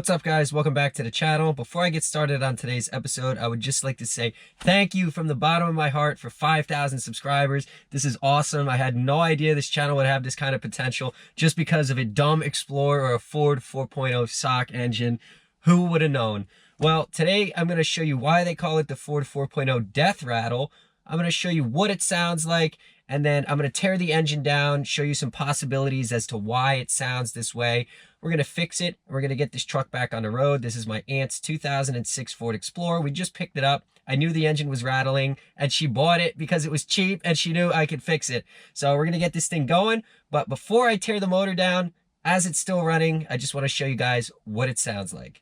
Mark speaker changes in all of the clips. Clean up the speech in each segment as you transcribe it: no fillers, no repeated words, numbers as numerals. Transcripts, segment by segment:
Speaker 1: What's up, guys? Welcome back to the channel. Before I get started on today's episode, I would just like to say thank you from the bottom of my heart for 5,000 subscribers. This is awesome. I had no idea this channel would have this kind of potential just because of a dumb Explorer or a Ford 4.0 SOHC engine. Who would have known? Well, today I'm going to show you why they call it the Ford 4.0 Death Rattle. I'm going to show you what it sounds like, and then I'm going to tear the engine down, show you some possibilities as to why it sounds this way. We're going to fix it. We're going to get this truck back on the road. This is my aunt's 2006 Ford Explorer. We just picked it up. I knew the engine was rattling, and she bought it because it was cheap, and she knew I could fix it. So we're going to get this thing going. But before I tear the motor down, as it's still running, I just want to show you guys what it sounds like.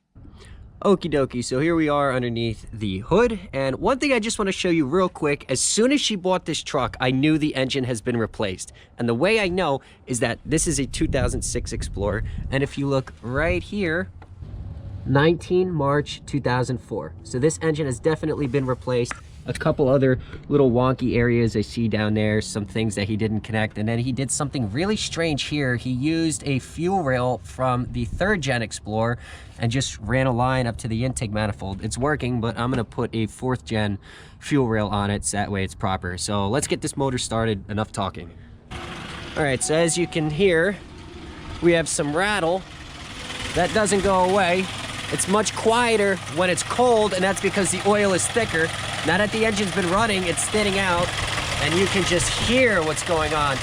Speaker 1: Okie dokie, so here we are underneath the hood, and one thing I just want to show you real quick, as soon as she bought this truck, I knew the engine has been replaced. And the way I know is that this is a 2006 Explorer, and if you look right here, 19 March 2004. So this engine has definitely been replaced. A couple other little wonky areas I see down there, some things that he didn't connect, and then he did something really strange here. He used a fuel rail from the 3rd gen Explorer and just ran a line up to the intake manifold. It's working, but I'm gonna put a 4th gen fuel rail on it so that way it's proper. So let's get this motor started. Enough talking. All right, so as you can hear, we have some rattle. That doesn't go away. It's much quieter when it's cold, and that's because the oil is thicker. Now that the engine's been running, it's thinning out, and you can just hear what's going on.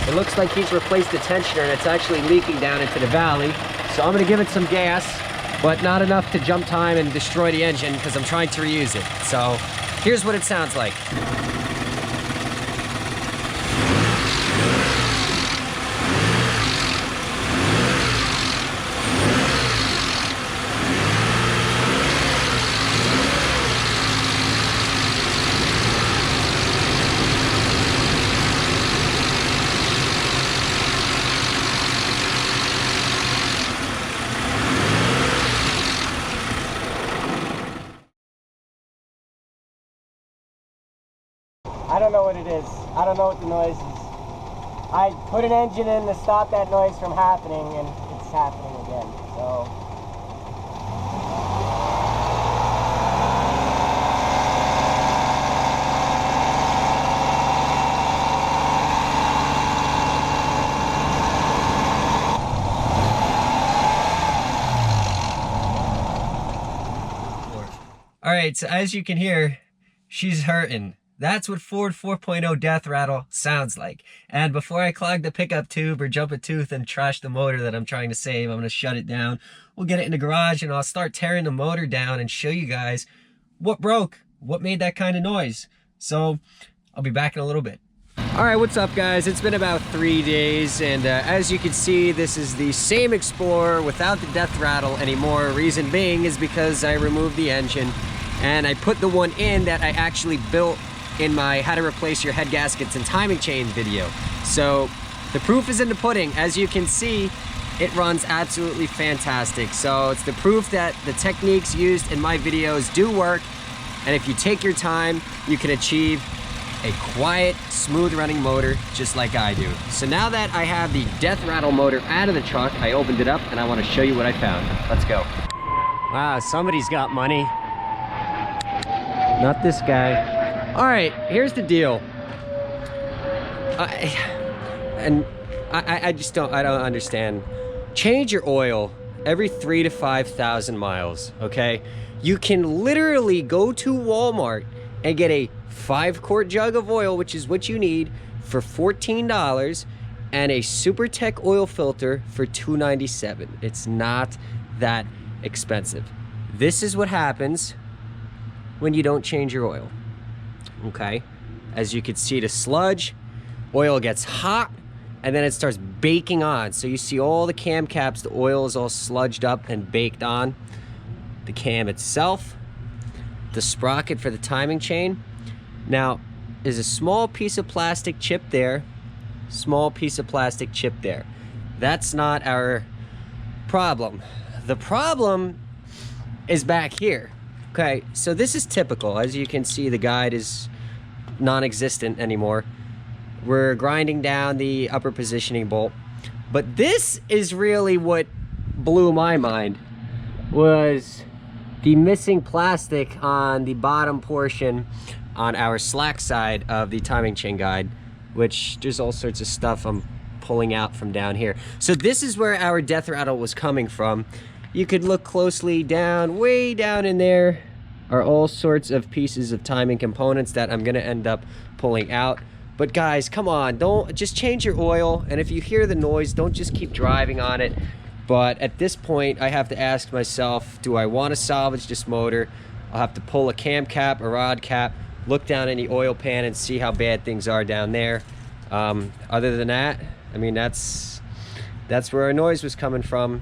Speaker 1: It looks like he's replaced the tensioner, and it's actually leaking down into the valley. So I'm gonna give it some gas, but not enough to jump time and destroy the engine because I'm trying to reuse it. So here's what it sounds like.
Speaker 2: I don't know what it is. I don't know what the noise is. I put an engine in to stop that noise from happening, and it's happening again. So
Speaker 1: All right, so as you can hear, she's hurting. That's what Ford 4.0 Death Rattle sounds like. And before I clog the pickup tube or jump a tooth and trash the motor that I'm trying to save, I'm going to shut it down. We'll get it in the garage, and I'll start tearing the motor down and show you guys what broke, what made that kind of noise. So I'll be back in a little bit. All right, what's up, guys? It's been about 3 days, and as you can see, this is the same Explorer without the Death Rattle anymore. Reason being is because I removed the engine, and I put the one in that I actually built in my how to replace your head gaskets and timing chain video. So the proof is in the pudding. As you can see, it runs absolutely fantastic. So it's the proof that the techniques used in my videos do work, and if you take your time, you can achieve a quiet, smooth running motor just like I do. So now that I have the Death Rattle motor out of the truck, I opened it up and I want to show you what I found. Let's go. Wow, somebody's got money. Not this guy. All right, here's the deal. I just don't understand. Change your oil every 3,000 to 5,000 miles, okay? You can literally go to Walmart and get a 5-quart jug of oil, which is what you need, for $14, and a Super Tech oil filter for $2.97. It's not that expensive. This is what happens when you don't change your oil. Okay, as you can see, the sludge, oil gets hot, and then it starts baking on. So you see all the cam caps, the oil is all sludged up and baked on. The cam itself, the sprocket for the timing chain. Now, there's a small piece of plastic chip there, small piece of plastic chip there. That's not our problem. The problem is back here. Okay, so this is typical. As you can see, the guide is non-existent anymore. We're grinding down the upper positioning bolt. But this is really what blew my mind. was the missing plastic on the bottom portion on our slack side of the timing chain guide, which there's all sorts of stuff I'm pulling out from down here. So this is where our death rattle was coming from. You could look closely down, way down in there are all sorts of pieces of timing components that I'm gonna end up pulling out. But guys, come on, don't just change your oil, and if you hear the noise, don't just keep driving on it. But at this point, I have to ask myself, do I want to salvage this motor? I'll have to pull a cam cap, a rod cap, look down in the oil pan and see how bad things are down there. Other than that, I mean, that's where our noise was coming from.